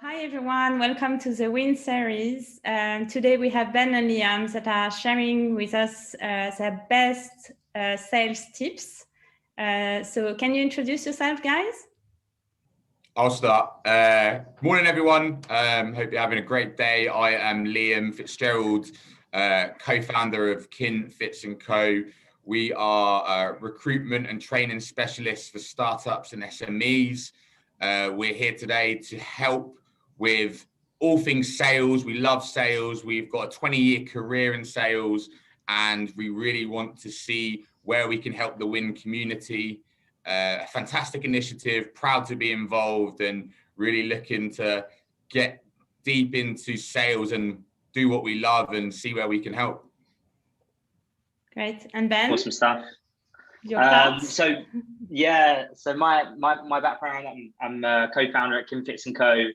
Hi everyone, welcome to the WiiN series. Today we have Ben and Liam that are sharing with us their best sales tips. So can you introduce yourself, guys? I'll start. Morning everyone, hope you're having a great day. I am Liam Fitzgerald, co-founder of KinFitz Co. We are recruitment and training specialists for startups and SMEs. We're here today to help with all things sales. We love sales. We've got a 20-year career in sales, and we really want to see where we can help the WiiN community. A fantastic initiative, proud to be involved, and really looking to get deep into sales and do what we love and see where we can help. Great. And Ben? Awesome stuff. So my background, I'm a co-founder at KinFitz Co.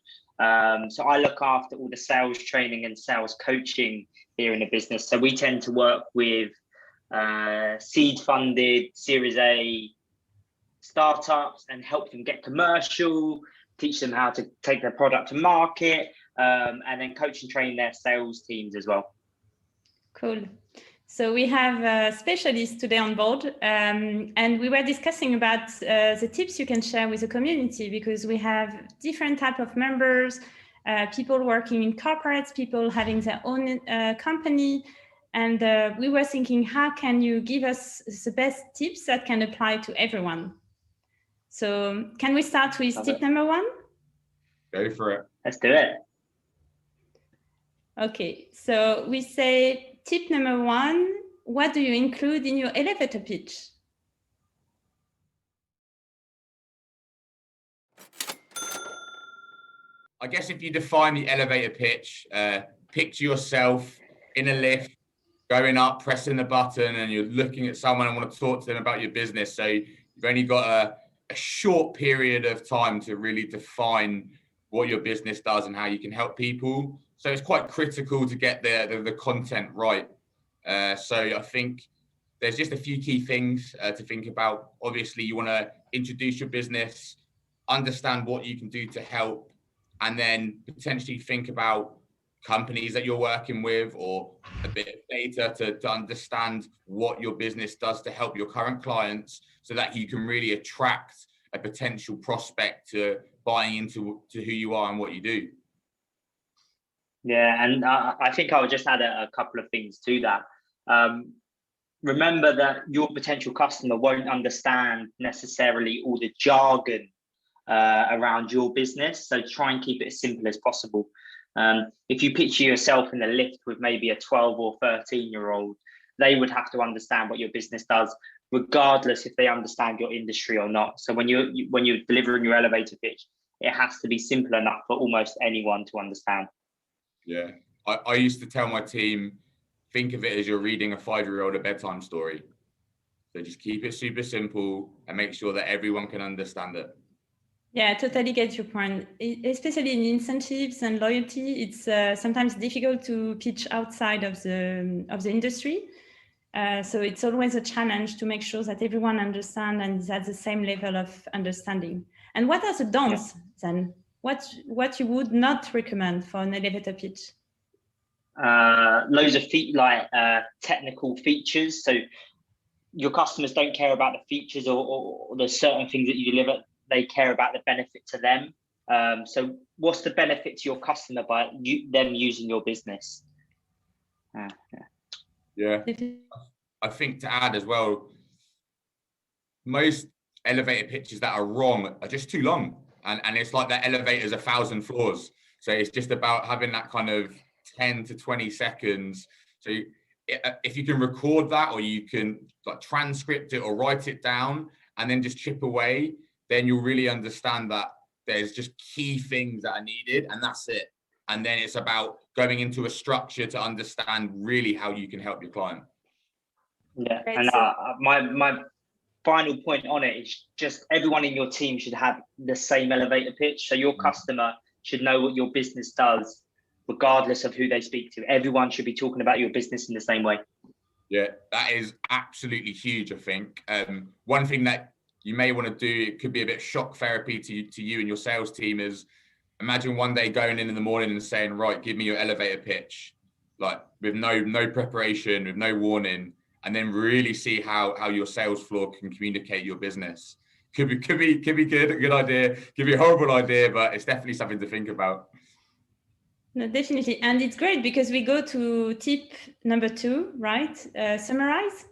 So I look after all the sales training and sales coaching here in the business. So we tend to work with seed funded, Series A startups and help them get commercial, teach them how to take their product to market, and then coach and train their sales teams as well. Cool. So we have specialists today on board, and we were discussing about the tips you can share with the community, because we have different type of members, people working in corporates, people having their own company. And we were thinking, how can you give us the best tips that can apply to everyone? So can we start with tip number one? Go for it. Let's do it. Okay, so we say tip number one, what do you include in your elevator pitch? I guess if you define the elevator pitch, picture yourself in a lift, going up, pressing the button, and you're looking at someone and want to talk to them about your business. So you've only got a short period of time to really define what your business does and how you can help people. So it's quite critical to get the content right. So I think there's just a few key things to think about. Obviously, you want to introduce your business, understand what you can do to help, and then potentially think about companies that you're working with or a bit of data to understand what your business does to help your current clients, so that you can really attract a potential prospect to buying into who you are and what you do. Yeah, and I think I would just add a couple of things to that. Remember that your potential customer won't understand necessarily all the jargon around your business. So try and keep it as simple as possible. If you picture yourself in the lift with maybe a 12 or 13-year-old, they would have to understand what your business does, regardless if they understand your industry or not. So when you're delivering your elevator pitch, it has to be simple enough for almost anyone to understand. Yeah, I used to tell my team, think of it as you're reading a 5-year-old a bedtime story. So just keep it super simple and make sure that everyone can understand it. Yeah, I totally get your point. Especially in incentives and loyalty, it's sometimes difficult to pitch outside of the industry. So it's always a challenge to make sure that everyone understands and is at the same level of understanding. And what are the don'ts then? What you would not recommend for an elevator pitch? Loads of technical features. So your customers don't care about the features or the certain things that you deliver. They care about the benefit to them. So what's the benefit to your customer by them using your business? Yeah, I think to add as well, most elevator pitches that are wrong are just too long. And it's like that elevator is 1,000 floors. So it's just about having that kind of 10 to 20 seconds. So if you can record that, or you can like transcript it or write it down and then just chip away, then you'll really understand that there's just key things that are needed, and that's it. And then it's about going into a structure to understand really how you can help your client. Yeah, and my final point on it is just everyone in your team should have the same elevator pitch. So your customer should know what your business does, regardless of who they speak to. Everyone should be talking about your business in the same way. Yeah, that is absolutely huge, I think. One thing that you may want to do, it could be a bit of shock therapy to you and your sales team, is Imagine one day going in the morning and saying, right, give me your elevator pitch, like with no preparation, with no warning, and then really see how your sales floor can communicate your business. Could be good, a good idea, could be a horrible idea, but it's definitely something to think about. No, definitely. And it's great because we go to tip number 2, right? Summarize.